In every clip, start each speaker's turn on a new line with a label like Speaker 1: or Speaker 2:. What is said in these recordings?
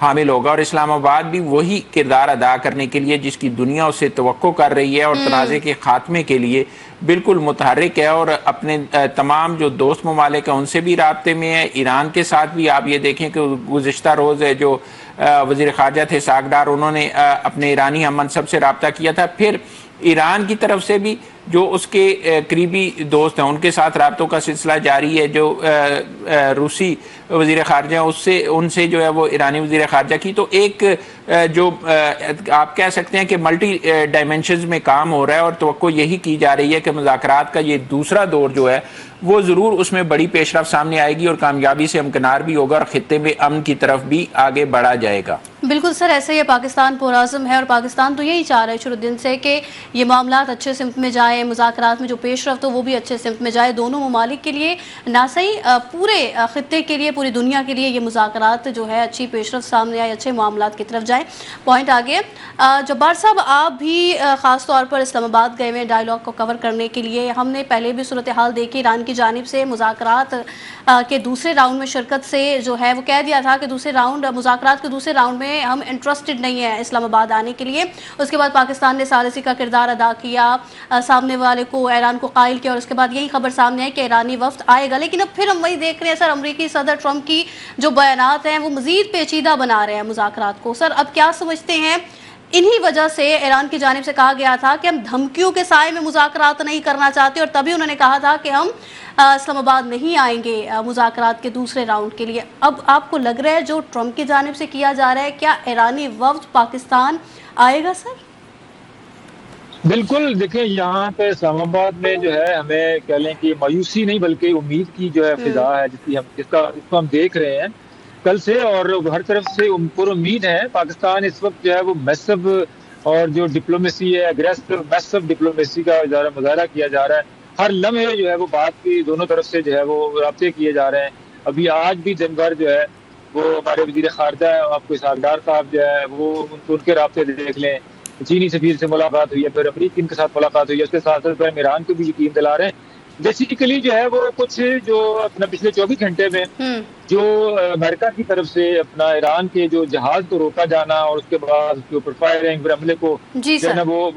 Speaker 1: حامل ہوگا اور اسلام آباد بھی وہی کردار ادا کرنے کے لیے جس کی دنیا اسے توقع کر رہی ہے اور تنازع کے خاتمے کے لیے بالکل متحرک ہے، اور اپنے تمام جو دوست ممالک ہیں ان سے بھی رابطے میں ہے۔ ایران کے ساتھ بھی آپ یہ دیکھیں کہ گزشتہ روز جو وزیر خارجہ تھے اسحاق ڈار، انہوں نے اپنے ایرانی ہم منصب سے رابطہ کیا تھا۔ پھر ایران کی طرف سے بھی جو اس کے قریبی دوست ہیں ان کے ساتھ رابطوں کا سلسلہ جاری ہے۔ جو روسی وزیر خارجہ ان سے جو ہے وہ ایرانی وزیر خارجہ کی، تو ایک جو آپ کہہ سکتے ہیں کہ ملٹی ڈائمینشنز میں کام ہو رہا ہے، اور توقع یہی کی جا رہی ہے کہ مذاکرات کا یہ دوسرا دور جو ہے وہ ضرور اس میں بڑی پیش رفت سامنے آئے گی اور کامیابی سے ہمکنار بھی ہوگا اور خطے میں امن کی طرف بھی آگے بڑھا جائے گا۔
Speaker 2: بالکل سر، ایسے ہی پاکستان پرعزم ہے، اور پاکستان تو یہی چاہ رہا ہے شروع دن سے کہ یہ معاملات اچھے سمت میں جائیں، مذاکرات میں جو پیش رفت ہو وہ بھی اچھے سمت میں جائے، دونوں ممالک کے لیے نہ صحیح پورے خطے کے لیے، پوری دنیا کے لیے یہ مذاکرات جو ہے اچھی پیش رفت سامنے آئے، اچھے معاملات کی طرف جائیں۔ پوائنٹ آگے جبار صاحب، آپ بھی خاص طور پر اسلام آباد گئے ہوئے ڈائیلاگ کو کور کرنے کے لیے۔ ہم نے پہلے بھی صورتحال دیکھی، ایران کی جانب سے مذاکرات کے دوسرے راؤنڈ میں شرکت سے جو ہے وہ کہہ دیا تھا کہ مذاکرات کے دوسرے راؤنڈ میں ہم انٹرسٹڈ نہیں ہیں اسلام آباد آنے کے لیے۔ اس کے بعد پاکستان نے ثالثی کا کردار ادا کیا، سامنے والے کو ایران کو قائل کیا، اور اس کے بعد یہی خبر سامنے آئی کہ ایرانی وفد آئے گا۔ لیکن اب پھر ہم وہی دیکھ رہے ہیں سر، امریکی صدر ٹرمپ کی جو بیانات ہیں وہ مزید پیچیدہ بنا رہے ہیں مذاکرات کو۔ سر اب کیا سمجھتے ہیں؟ انہی وجہ سے ایران کی جانب سے کہا گیا تھا کہ ہم دھمکیوں کے سائے میں مذاکرات نہیں کرنا چاہتے، اور تبھی انہوں نے کہا تھا کہ ہم اسلام آباد نہیں آئیں گے مذاکرات کے دوسرے راؤنڈ کے لیے۔ اب آپ کو لگ رہا ہے جو ٹرمپ کی جانب سے کیا جا رہا ہے، کیا ایرانی وفد پاکستان آئے گا سر؟
Speaker 3: بالکل، دیکھیں یہاں پہ اسلام آباد میں جو ہے ہمیں کہہ لیں کہ مایوسی نہیں بلکہ امید کی جو ہے فضا ہے جس کو ہم دیکھ رہے ہیں کل سے، اور ہر طرف سے پر امید ہے۔ پاکستان اس وقت جو ہے وہ میسو اور جو ڈپلومیسی ہے، اگریسو میسو ڈپلومیسی کا مظاہرہ کیا جا رہا ہے۔ ہر لمحے جو ہے وہ بات کی دونوں طرف سے جو ہے وہ رابطے کیے جا رہے ہیں۔ ابھی آج بھی دن بھر جو ہے وہ ہمارے وزیر خارجہ آپ کو اسحاق ڈار صاحب جو ہے وہ ان کے رابطے دیکھ لیں، چینی سفیر سے ملاقات ہوئی ہے، پھر امریکن کے ساتھ ملاقات ہوئی ہے، اس کے ساتھ ساتھ ایران کو بھی یقین دلا رہے ہیں۔ بیسیکلی جو ہے وہ کچھ جو اپنا پچھلے 24 گھنٹے میں جو امریکہ کی طرف سے اپنا ایران کے جو جہاز کو روکا جانا، اور اس کے بعد اس کے اوپر فائرنگ، پھر حملے کو جو ہے نا وہ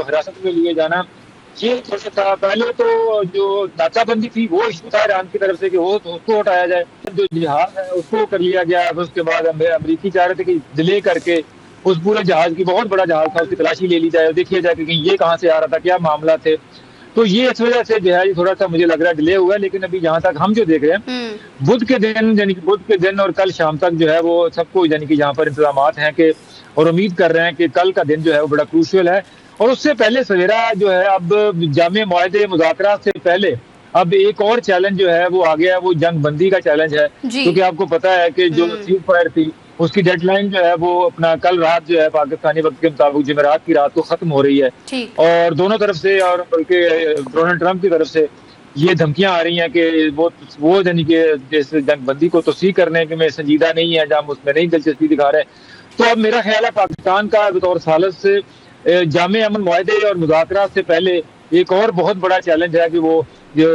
Speaker 3: حراست میں لیے جانا، یہ تھوڑا تھا۔ پہلے تو جو ناکہ بندی تھی وہ ایشو تھا ایران کی طرف سے کہ وہ اس کو ہٹایا جائے، جو جہاز ہے اس کو کر لیا گیا۔ اس کے بعد امریکی چاہ رہے تھے کہ ڈیلے کر کے اس پورے جہاز کی، بہت بڑا جہاز تھا، اس کی تلاشی لے لی جائے اور دیکھیا جائے کہ یہ کہاں سے آ رہا تھا، کیا معاملہ تھے۔ تو یہ اس وجہ سے جو ہے تھوڑا سا مجھے لگ رہا ہے ڈیلے ہوا ہے، لیکن ابھی جہاں تک ہم جو دیکھ رہے ہیں بدھ کے دن اور کل شام تک جو ہے وہ سب کو یعنی کہ یہاں پر انتظامات ہیں کہ، اور امید کر رہے ہیں کہ کل کا دن جو ہے وہ بڑا کروشل ہے۔ اور اس سے پہلے سویرا جو ہے اب جامع معاہدے مذاکرات سے پہلے اب ایک اور چیلنج جو ہے وہ آ گیا ہے، وہ جنگ بندی کا چیلنج ہے، کیونکہ آپ کو پتا ہے کہ جو سیز فائر تھی اس کی ڈیڈ لائن جو ہے وہ اپنا کل رات جو ہے پاکستانی وقت کے مطابق جمعرات کی رات کو ختم ہو رہی ہے، اور دونوں طرف سے، اور بلکہ ڈونلڈ ٹرمپ کی طرف سے یہ دھمکیاں آ رہی ہیں کہ وہ یعنی کہ جنگ بندی کو توسیع کرنے میں سنجیدہ نہیں ہے، جہاں اس میں نہیں دلچسپی دکھا رہے۔ تو اب میرا خیال ہے پاکستان کا بطور ثالث سے جامع امن معاہدے اور مذاکرات سے پہلے ایک اور بہت بڑا چیلنج ہے کہ وہ جو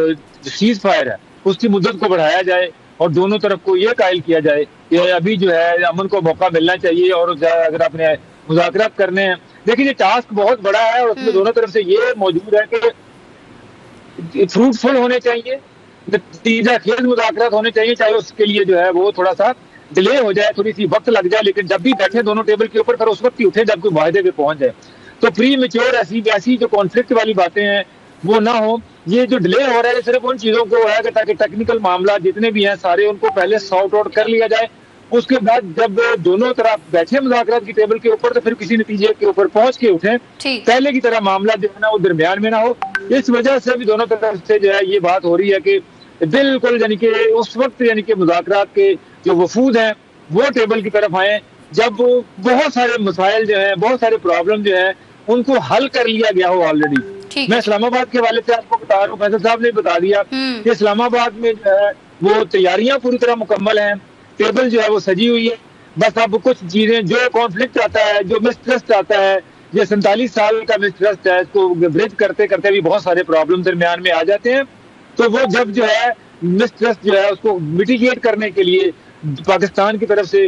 Speaker 3: سیز فائر ہے اس کی مدت کو بڑھایا جائے، اور دونوں طرف کو یہ قائل کیا جائے کہ ابھی جو ہے امن کو موقع ملنا چاہیے، اور اگر آپ نے مذاکرات کرنے ہیں، دیکھیں یہ ٹاسک بہت بڑا ہے، اور اس میں دونوں طرف سے یہ موجود ہے کہ فروٹفل ہونے چاہیے، نتیجہ خیز مذاکرات ہونے چاہیے، چاہے اس کے لیے جو ہے وہ تھوڑا سا ڈیلے ہو جائے، تھوڑی سی وقت لگ جائے، لیکن جب بھی بیٹھے دونوں ٹیبل کے اوپر پھر اس وقت ہی اٹھے جب کوئی معاہدے پہ پہنچ جائے۔ تو پری میچور ایسی جو کانفلکٹ والی باتیں ہیں وہ نہ ہو۔ یہ جو ڈیلے ہو رہا ہے صرف ان چیزوں کو ہے کہ تاکہ ٹیکنیکل معاملات جتنے بھی ہیں سارے ان کو پہلے سارٹ آؤٹ کر لیا جائے، اس کے بعد جب دونوں طرف بیٹھے مذاکرات کی ٹیبل کے اوپر تو پھر کسی نتیجے کے اوپر پہنچ کے اٹھیں، پہلے کی طرح معاملہ جو ہے نا وہ درمیان میں نہ ہو۔ اس وجہ سے بھی دونوں طرف سے جو ہے یہ بات ہو رہی ہے کہ بالکل یعنی کہ اس وقت یعنی کہ مذاکرات کے جو وفود ہیں وہ ٹیبل کی طرف آئیں جب بہت سارے مسائل جو ہیں، بہت سارے پرابلم جو ہیں ان کو حل کر لیا گیا ہو آلریڈی۔ میں اسلام آباد کے حوالے سے آپ کو بتا رہا ہوں، فیصل صاحب نے بتا دیا کہ اسلام آباد میں جو ہے وہ تیاریاں پوری طرح مکمل ہیں، ٹیبل جو ہے وہ سجی ہوئی ہے، بس اب کچھ چیزیں جو کانفلکٹ آتا ہے، جو مسٹرسٹ آتا ہے، یہ 47 سال کا مسٹرسٹ ہے، اس کو بریج کرتے کرتے بھی بہت سارے پرابلم درمیان میں آ جاتے ہیں۔ تو وہ جب جو ہے مسٹرسٹ جو ہے اس کو میٹیگیٹ کرنے کے لیے پاکستان کی طرف سے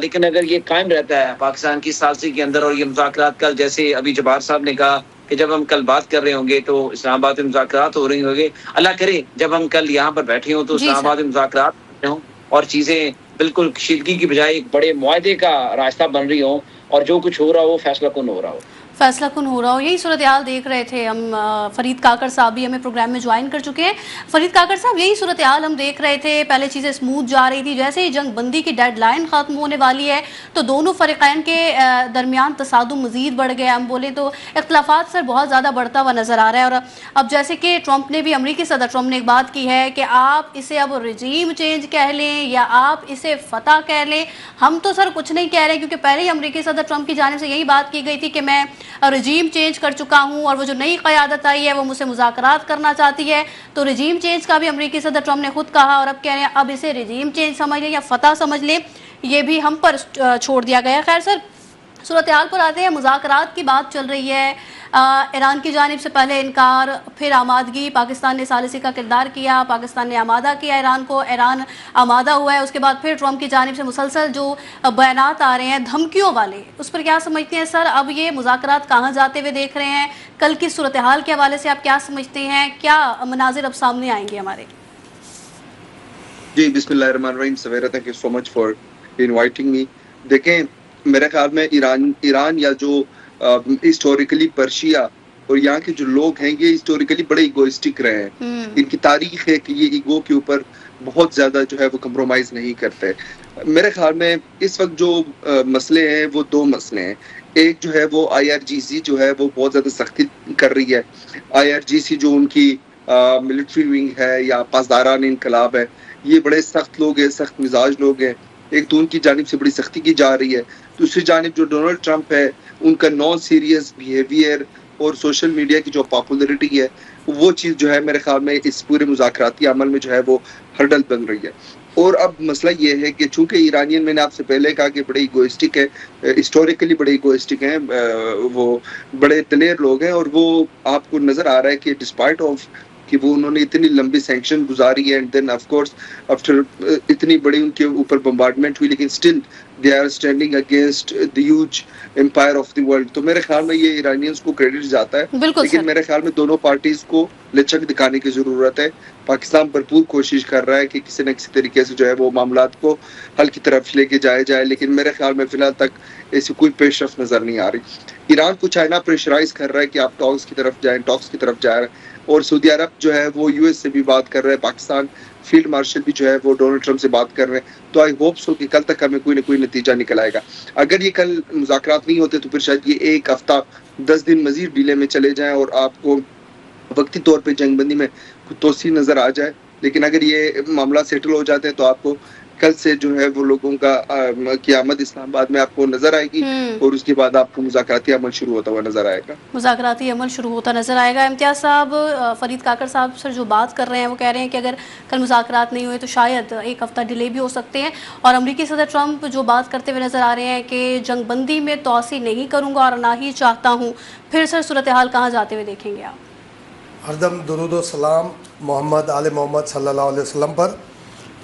Speaker 4: لیکن اگر یہ قائم رہتا ہے پاکستان کی ثالثی کے اندر اور یہ مذاکرات کل جیسے ابھی جبار صاحب نے کہا کہ جب ہم کل بات کر رہے ہوں گے تو اسلام آباد میں مذاکرات ہو رہی ہوں گے, اللہ کرے جب ہم کل یہاں پر بیٹھے ہوں تو اسلام آباد میں مذاکرات ہوں اور چیزیں بالکل کشیدگی کی بجائے ایک بڑے معاہدے کا راستہ بن رہی ہوں اور جو کچھ ہو رہا ہو فیصلہ کن ہو رہا ہو,
Speaker 2: فیصلہ کن ہو رہا ہو. یہی صورتحال دیکھ رہے تھے ہم. فرید کاکڑ صاحب بھی ہمیں پروگرام میں جوائن کر چکے ہیں. فرید کاکڑ صاحب, یہی صورتحال ہم دیکھ رہے تھے, پہلے چیزیں اسموتھ جا رہی تھی, جیسے ہی جنگ بندی کی ڈیڈ لائن ختم ہونے والی ہے تو دونوں فریقین کے درمیان تصادم مزید بڑھ گیا. ہم بولیں تو اختلافات سر بہت زیادہ بڑھتا ہوا نظر آ رہا ہے. اور اب جیسے کہ ٹرمپ نے بھی, امریکی صدر ٹرمپ نے ایک بات کی ہے کہ آپ اسے اب رجیم چینج کہہ لیں یا آپ اسے فتح کہہ لیں, ہم تو سر کچھ نہیں کہہ رہے, کیونکہ پہلے ہی امریکی صدر ٹرمپ کی جانب سے یہی بات کی گئی تھی کہ میں رجیم چینج کر چکا ہوں اور وہ جو نئی قیادت آئی ہے وہ مجھ سے مذاکرات کرنا چاہتی ہے. تو رجیم چینج کا بھی امریکی صدر ٹرمپ نے خود کہا, اور اب کہہ رہے ہیں اب اسے رجیم چینج سمجھ لیں یا فتح سمجھ لیں, یہ بھی ہم پر چھوڑ دیا گیا ہے. خیر سر, صورتحال پر آتے ہیں. مذاکرات کی بات چل رہی ہے, ایران کی جانب سے پہلے انکار, پھر آمادگی, پاکستان نے ثالثی کا کردار کیا, پاکستان نے آمادہ کیا ایران کو, ایران آمادہ ہوا ہے. اس کے بعد پھر ٹرمپ کی جانب سے مسلسل جو بیانات آ رہے ہیں دھمکیوں والے, اس پر کیا سمجھتے ہیں سر؟ اب یہ مذاکرات کہاں جاتے ہوئے دیکھ رہے ہیں؟ کل کی صورتحال کے حوالے سے آپ کیا سمجھتے ہیں؟ کیا مناظر اب سامنے آئیں گے ہمارے؟
Speaker 5: جی بسم اللہ الرحمن الرحیم. Sawera, thank you so much for inviting me. دیکھیں, میرے خیال میں ایران یا جو ہسٹوریکلی پرشیا اور یہاں کے جو لوگ ہیں یہ ہسٹوریکلی بڑے ایگوئسٹک رہے ہیں. ان کی تاریخ ہے کہ یہ ایگو کے اوپر بہت زیادہ جو ہے وہ کمپرومائز نہیں کرتے. میرے خیال میں اس وقت جو مسئلے ہیں وہ دو مسئلے ہیں. ایک جو ہے وہ IRGC جو ہے وہ بہت زیادہ سختی کر رہی ہے. IRGC جو ان کی ملٹری ونگ ہے یا پاسداران انقلاب ہے, یہ بڑے سخت لوگ ہیں, سخت مزاج لوگ ہیں. ایک تو ان کی جانب سے بڑی سختی کی جا رہی ہے, دوسری جانب جو ڈونلڈ ٹرمپ ہے ان کا نان سیریس بیہیویئر اور سوشل میڈیا کی جو پاپولرٹی ہے وہ چیز جو ہے میرے خیال میں اس پورے مذاکراتی عمل میں جو ہے وہ ہرڈل بن رہی ہے. اور اب مسئلہ یہ ہے کہ چونکہ ایرانین, میں نے آپ سے پہلے کہا کہ بڑے ایگوئسٹک ہے, ہسٹوریکلی بڑے ایگوئسٹک ہیں, وہ بڑے دلیر لوگ ہیں, اور وہ آپ کو نظر آ رہا ہے کہ ڈسپائٹ آف کہ وہ انہوں نے اتنی لمبی سینکشن گزاری ہے, and then of course after اتنی بڑی ان کے اوپر بمبارڈمنٹ ہوئی, لیکن still they are standing against the huge empire of the world. تو میرے خیال میں یہ ایرانینز کو کریڈٹ جاتا ہے, لیکن میرے خیال میں دونوں پارٹیز کو لچک دکھانے کی ضرورت ہے. پاکستان بھرپور کوشش کر رہا ہے کہ کسی نہ کسی طریقے سے جو ہے وہ معاملات کو حل کی طرف لے کے جائے, لیکن میرے خیال میں فی الحال تک ایسی کوئی پیش رفت نظر نہیں آ رہی. ایران کو چائنا پریشرائز کر رہا ہے کہ آپ ٹاکس کی طرف جا رہے ہیں, اور سعودی عرب جو ہے وہ US سے بھی بات کر رہے ہیں, پاکستان فیلڈ مارشل بھی جو ہے وہ ڈونلڈ ٹرمپ سے بات کر رہے ہیں. تو آئی ہوپ سو کہ کل تک ہمیں کوئی نہ کوئی نتیجہ نکل آئے گا. اگر یہ کل مذاکرات نہیں ہوتے تو پھر شاید یہ ایک ہفتہ 10 دن مزید ڈیلے میں چلے جائیں اور آپ کو وقتی طور پہ جنگ بندی میں توسیع نظر آ جائے. لیکن اگر یہ معاملہ سیٹل ہو جاتے ہیں تو آپ کو کل سے جو ہے وہ لوگوں کا کی آمد اسلام آباد میں آپ کو نظر آئے گی, اور اس کے بعد آپ کو مذاکراتی عمل شروع ہوتا ہوا نظر آئے گا.
Speaker 2: مذاکراتی عمل شروع ہوتا نظر آئے گا. امتیاز صاحب, فرید کاکڑ صاحب سر جو بات کر رہے ہیں وہ کہہ رہے ہیں کہ اگر کل مذاکرات نہیں ہوئے تو شاید ایک ہفتہ ڈیلے بھی ہو سکتے ہیں, اور امریکی صدر ٹرمپ جو بات کرتے ہوئے نظر آ رہے ہیں کہ جنگ بندی میں توسیع نہیں کروں گا اور نہ ہی چاہتا ہوں. پھر سر صورتحال کہاں جاتے ہوئے دیکھیں گے آپ؟
Speaker 6: ہردم درود و سلام محمد آل محمد صلی اللہ علیہ وسلم پر.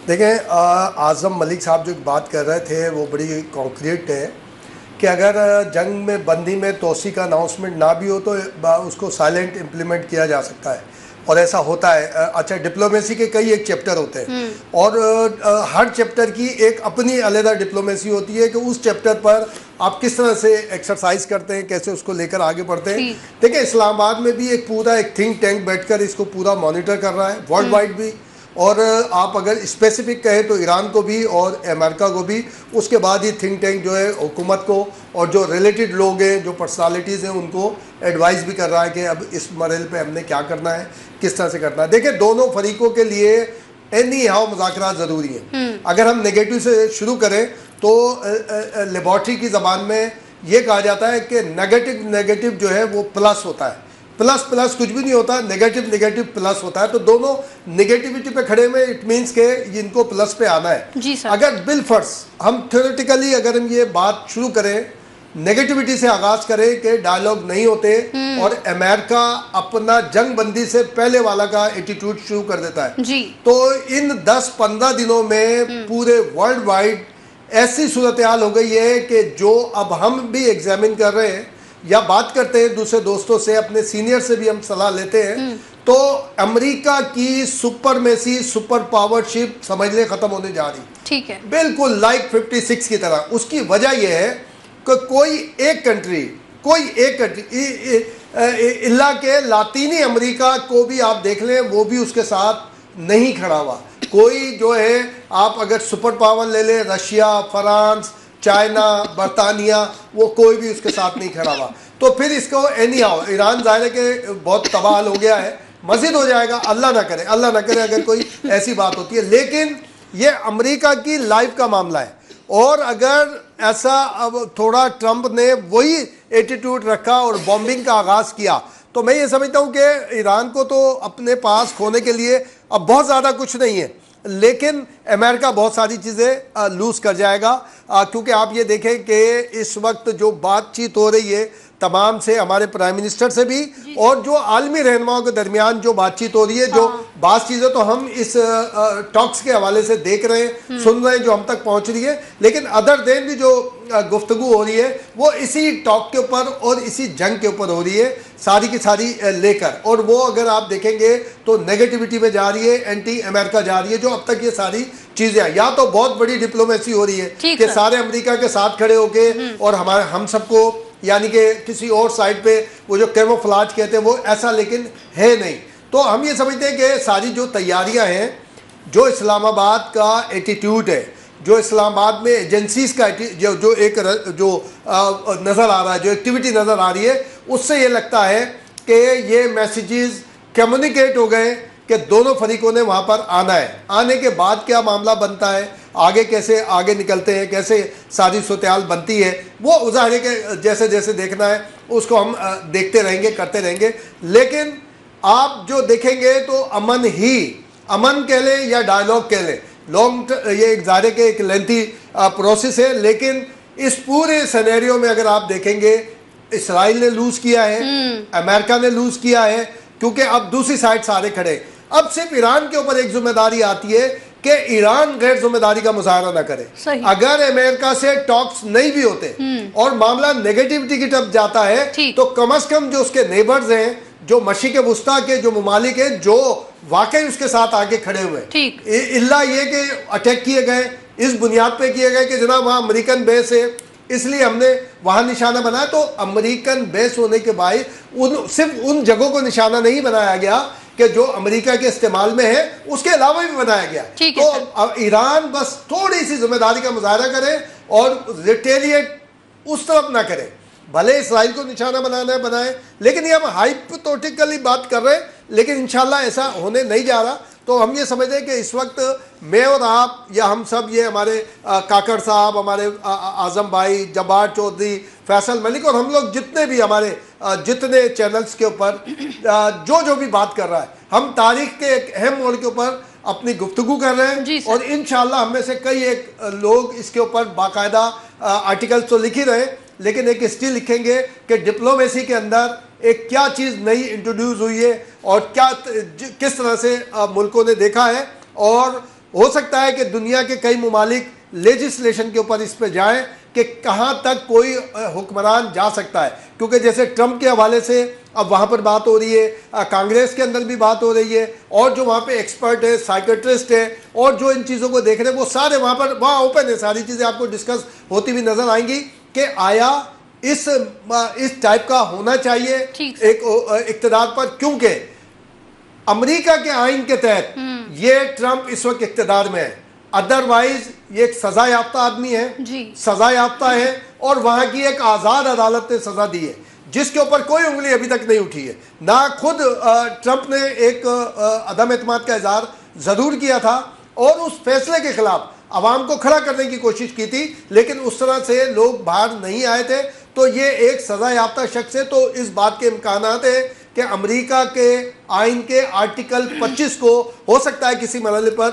Speaker 6: دیکھیں, اعظم ملک صاحب جو بات کر رہے تھے وہ بڑی کانکریٹ ہے کہ اگر جنگ میں بندی میں توسیع کا اناؤنسمنٹ نہ بھی ہو تو اس کو سائلنٹ امپلیمنٹ کیا جا سکتا ہے, اور ایسا ہوتا ہے. اچھا, ڈپلومیسی کے کئی ایک چیپٹر ہوتے ہیں, اور ہر چیپٹر کی ایک اپنی علیحدہ ڈپلومیسی ہوتی ہے کہ اس چیپٹر پر آپ کس طرح سے ایکسرسائز کرتے ہیں, کیسے اس کو لے کر آگے بڑھتے ہیں. دیکھیں, اسلام آباد میں بھی ایک پورا ایک تھنک ٹینک بیٹھ کر اس کو پورا مانیٹر کر رہا ہے, ورلڈ وائڈ بھی, اور آپ اگر اسپیسیفک کہیں تو ایران کو بھی اور امریکہ کو بھی. اس کے بعد ہی تھنک ٹینک جو ہے حکومت کو اور جو ریلیٹڈ لوگ ہیں, جو پرسنالٹیز ہیں, ان کو ایڈوائز بھی کر رہا ہے کہ اب اس مرحلے پہ ہم نے کیا کرنا ہے, کس طرح سے کرنا ہے. دیکھیں, دونوں فریقوں کے لیے اینی ہاؤ مذاکرات ضروری ہیں. اگر ہم نیگیٹو سے شروع کریں تو لیبارٹری کی زبان میں یہ کہا جاتا ہے کہ نیگیٹو جو ہے وہ پلس ہوتا ہے, پلس کچھ بھی نہیں ہوتا, نیگیٹو پلس ہوتا ہے. تو دونوں نیگیٹیوٹی پہ کھڑے ہوئے, اٹ مینس کہ ان کو پلس پہ آنا ہے. اگر بالفرض ہم تھیوریٹیکلی اگر ہم یہ بات شروع کریں, نیگیٹیوٹی سے آغاز کریں کہ ڈائیلاگ نہیں ہوتے, اور امریکہ اپنا جنگ بندی سے پہلے والا کا ایٹیٹیوڈ شروع کر دیتا ہے, تو ان 10-15 دنوں میں پورے ورلڈ وائڈ ایسی صورتحال ہو گئی ہے کہ جو اب ہم بھی ایگزامن کر رہے ہیں یا بات کرتے ہیں دوسرے دوستوں سے, اپنے سینئر سے بھی ہم صلاح لیتے ہیں, تو امریکہ کی سپرمیسی, سپر پاور شپ سمجھ لیں ختم ہونے جا رہی.
Speaker 2: ٹھیک ہے,
Speaker 6: بالکل لائک 56 کی طرح. اس کی وجہ یہ ہے کہ کوئی ایک کنٹری اللہ کے لاطینی امریکہ کو بھی آپ دیکھ لیں, وہ بھی اس کے ساتھ نہیں کھڑا ہوا. کوئی جو ہے آپ اگر سپر پاور لے لیں, رشیا, فرانس, چائنا, برطانیہ, وہ کوئی بھی اس کے ساتھ نہیں کھڑا ہوا. تو پھر اس کو اینی ہاؤ ایران ظاہر ہے کہ بہت تباہ ہو گیا ہے, مزید ہو جائے گا, اللہ نہ کرے اگر کوئی ایسی بات ہوتی ہے. لیکن یہ امریکہ کی لائف کا معاملہ ہے, اور اگر ایسا اب تھوڑا ٹرمپ نے وہی ایٹیٹیوڈ رکھا اور بومبنگ کا آغاز کیا, تو میں یہ سمجھتا ہوں کہ ایران کو تو اپنے پاس کھونے کے لیے اب بہت زیادہ کچھ نہیں ہے, لیکن امریکہ بہت ساری چیزیں لوز کر جائے گا. کیونکہ آپ یہ دیکھیں کہ اس وقت جو بات چیت ہو رہی ہے تمام سے, ہمارے پرائم منسٹر سے بھی, اور جو عالمی رہنماؤں کے درمیان جو بات چیت ہو رہی ہے, جو بعض چیزیں تو ہم اس ٹاکس کے حوالے سے دیکھ رہے ہیں, سن رہے ہیں, جو ہم تک پہنچ رہی ہے, لیکن ادر دین بھی جو گفتگو ہو رہی ہے وہ اسی ٹاک کے اوپر اور اسی جنگ کے اوپر ہو رہی ہے ساری کی ساری لے کر. اور وہ اگر آپ دیکھیں گے تو نیگیٹیوٹی میں جا رہی ہے, اینٹی امریکہ جا رہی ہے, جو اب تک یہ ساری چیزیں یا تو بہت بڑی ڈپلومیسی ہو رہی ہے کہ سارے امریکہ کے ساتھ کھڑے ہو کے, اور ہم سب کو یعنی کہ کسی اور سائڈ پہ وہ جو کیموفلاج کہتے ہیں وہ ایسا لیکن ہے نہیں. تو ہم یہ سمجھتے ہیں کہ ساری جو تیاریاں ہیں, جو اسلام آباد کا ایٹیٹیوڈ ہے, جو اسلام آباد میں ایجنسیز کا جو ایک جو نظر آ رہا ہے, جو ایکٹیویٹی نظر آ رہی ہے, اس سے یہ لگتا ہے کہ یہ میسیجز کمیونیکیٹ ہو گئے کہ دونوں فریقوں نے وہاں پر آنا ہے. آنے کے بعد کیا معاملہ بنتا ہے, آگے کیسے آگے نکلتے ہیں, کیسے ساری صورتحال بنتی ہے, وہ ظاہر ہے کہ جیسے جیسے دیکھنا ہے اس کو ہم دیکھتے رہیں گے, کرتے رہیں گے. لیکن آپ جو دیکھیں گے تو امن کہہ لیں یا ڈائلاگ کہہ لیں, یہ ایک ظاہر ہے کہ ایک لینتھی پروسیس ہے, لیکن اس پورے سینیریو میں اگر آپ دیکھیں گے اسرائیل نے لوز کیا ہے, امریکہ نے لوز کیا ہے, کیونکہ اب دوسری سائڈ سارے کھڑے. اب صرف ایران کے اوپر ایک ذمہ داری آتی ہے کہ ایران غیر ذمہ داری کا مظاہرہ نہ کرے. اگر امریکہ سے ٹاکس نہیں بھی ہوتے اور معاملہ نیگیٹیوٹی کی طرف جاتا ہے, تو کم از کم جو اس کے نیبرز ہیں, جو مشرق وسطیٰ کے جو ممالک ہیں جو واقعی اس کے ساتھ آگے کھڑے ہوئے, اللہ یہ کہ اٹیک کیے گئے اس بنیاد پہ کیے گئے کہ جناب وہاں امریکن بیس ہے, اس لیے ہم نے وہاں نشانہ بنایا. تو امریکن بیس ہونے کے باعث صرف ان جگہوں کو نشانہ نہیں بنایا گیا کہ جو امریکہ کے استعمال میں ہے, اس کے علاوہ بھی بنایا گیا. تو ایران بس تھوڑی سی ذمہ داری کا مظاہرہ کرے اور ریٹیلیٹ اس طرف نہ کرے. بھلے اسرائیل کو نشانہ بنانا ہے بنائے, لیکن یہ ہم ہائپوتھیٹیکلی بات کر رہے ہیں, لیکن انشاءاللہ ایسا ہونے نہیں جا رہا. تو ہم یہ سمجھتے ہیں کہ اس وقت میں اور آپ یا ہم سب, یہ ہمارے کاکڑ صاحب, ہمارے اعظم بھائی, جبار چودھری, فیصل ملک, اور ہم لوگ جتنے بھی ہمارے جتنے چینلز کے اوپر جو بھی بات کر رہا ہے, ہم تاریخ کے ایک اہم موڑ کے اوپر اپنی گفتگو کر رہے ہیں. اور انشاءاللہ ہم میں سے کئی ایک لوگ اس کے اوپر باقاعدہ آرٹیکلز تو لکھ ہی رہے, لیکن ایک ہسٹری لکھیں گے کہ ڈپلومیسی کے اندر ایک کیا چیز نئی انٹروڈیوس ہوئی ہے, اور کس طرح سے ملکوں نے دیکھا ہے. اور ہو سکتا ہے کہ دنیا کے کئی ممالک لیجسلیشن کے اوپر اس پہ جائیں کہ کہاں تک کوئی حکمران جا سکتا ہے, کیونکہ جیسے ٹرمپ کے حوالے سے اب وہاں پر بات ہو رہی ہے, کانگریس کے اندر بھی بات ہو رہی ہے, اور جو وہاں پہ ایکسپرٹ ہے, سائیکٹرسٹ ہے, اور جو ان چیزوں کو دیکھ رہے ہیں, وہ سارے وہاں اوپن ہے, ساری چیزیں آپ کو ڈسکس ہوتی ہوئی نظر آئیں گی کہ آیا اس ٹائپ کا ہونا چاہیے ایک اقتدار پر, کیونکہ امریکہ کے آئین کے تحت یہ ٹرمپ اس وقت اقتدار میں ہے. ادروائز یہ ایک سزا یافتہ آدمی ہے, سزا یافتہ ہے, اور وہاں کی ایک آزاد عدالت نے سزا دی ہے جس کے اوپر کوئی انگلی ابھی تک نہیں اٹھی ہے. نہ خود ٹرمپ نے ایک عدم اعتماد کا اظہار ضرور کیا تھا اور اس فیصلے کے خلاف عوام کو کھڑا کرنے کی کوشش کی تھی, لیکن اس طرح سے لوگ باہر نہیں آئے تھے. تو یہ ایک سزا یافتہ شخص ہے, تو اس بات کے امکانات ہیں کہ امریکہ کے آئین کے آرٹیکل 25 کو ہو سکتا ہے کسی مرحلے پر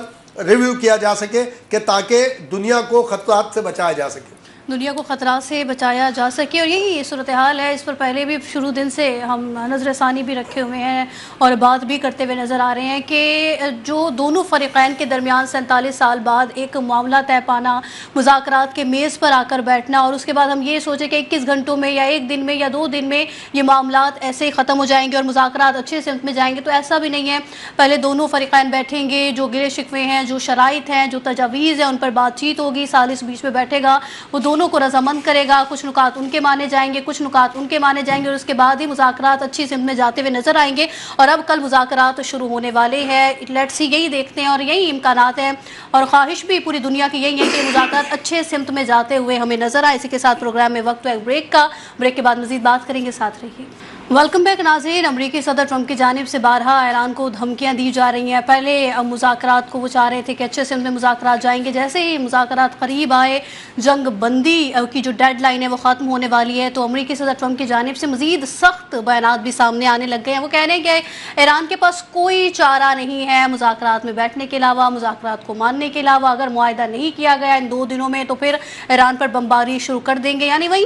Speaker 6: ریویو کیا جا سکے کہ تاکہ دنیا کو خطرات سے بچایا جا سکے.
Speaker 2: دنیا کو خطرات سے بچایا جا سکے، اور یہی صورتحال ہے. اس پر پہلے بھی شروع دن سے ہم نظر ثانی بھی رکھے ہوئے ہیں اور بات بھی کرتے ہوئے نظر آ رہے ہیں کہ جو دونوں فریقین کے درمیان 47 سال بعد ایک معاملہ طے پانا، مذاکرات کے میز پر آ کر بیٹھنا، اور اس کے بعد ہم یہ سوچیں کہ 21 گھنٹوں میں یا ایک دن میں یا 2 دن میں یہ معاملات ایسے ہی ختم ہو جائیں گے اور مذاکرات اچھے سمت میں جائیں گے، تو ایسا بھی نہیں ہے. پہلے دونوں فریقین بیٹھیں گے، جو گرے شکوے ہیں، جو شرائط ہیں، جو تجاویز ہیں، ان پر بات چیت ہوگی. ثالث بیچ میں بیٹھے گا، وہ دونوں کو رضامند کرے گا. کچھ نکات ان کے مانے جائیں گے، کچھ نکات ان کے مانے جائیں گے، اور اس کے بعد ہی مذاکرات اچھی سمت میں جاتے ہوئے نظر آئیں گے. اور اب کل مذاکرات شروع ہونے والے ہیں. لیٹس سی یہی دیکھتے ہیں اور یہی امکانات ہیں اور خواہش بھی پوری دنیا کی یہی ہے کہ مذاکرات اچھے سمت میں جاتے ہوئے ہمیں نظر آئے. اسی کے ساتھ پروگرام میں وقت ہے ایک بریک کا. بریک کے بعد مزید بات کریں گے، ساتھ رہیے. ویلکم بیک ناظرین. امریکی صدر ٹرمپ کی جانب سے بارہا ایران کو دھمکیاں دی جا رہی ہیں. پہلے مذاکرات کو وہ چاہ رہے تھے کہ اچھے سمت میں مذاکرات جائیں گے. جیسے ہی مذاکرات قریب آئے، جنگ بندی کی جو ڈیڈ لائن ہے وہ ختم ہونے والی ہے، تو امریکی صدر ٹرمپ کی جانب سے مزید سخت بیانات بھی سامنے آنے لگ گئے ہیں. وہ کہہ رہے ہیں کہ ایران کے پاس کوئی چارہ نہیں ہے مذاکرات میں بیٹھنے کے علاوہ، مذاکرات کو ماننے کے علاوہ. اگر معاہدہ نہیں کیا گیا ان 2 دنوں میں تو پھر ایران پر بمباری شروع کر دیں گے، یعنی وہی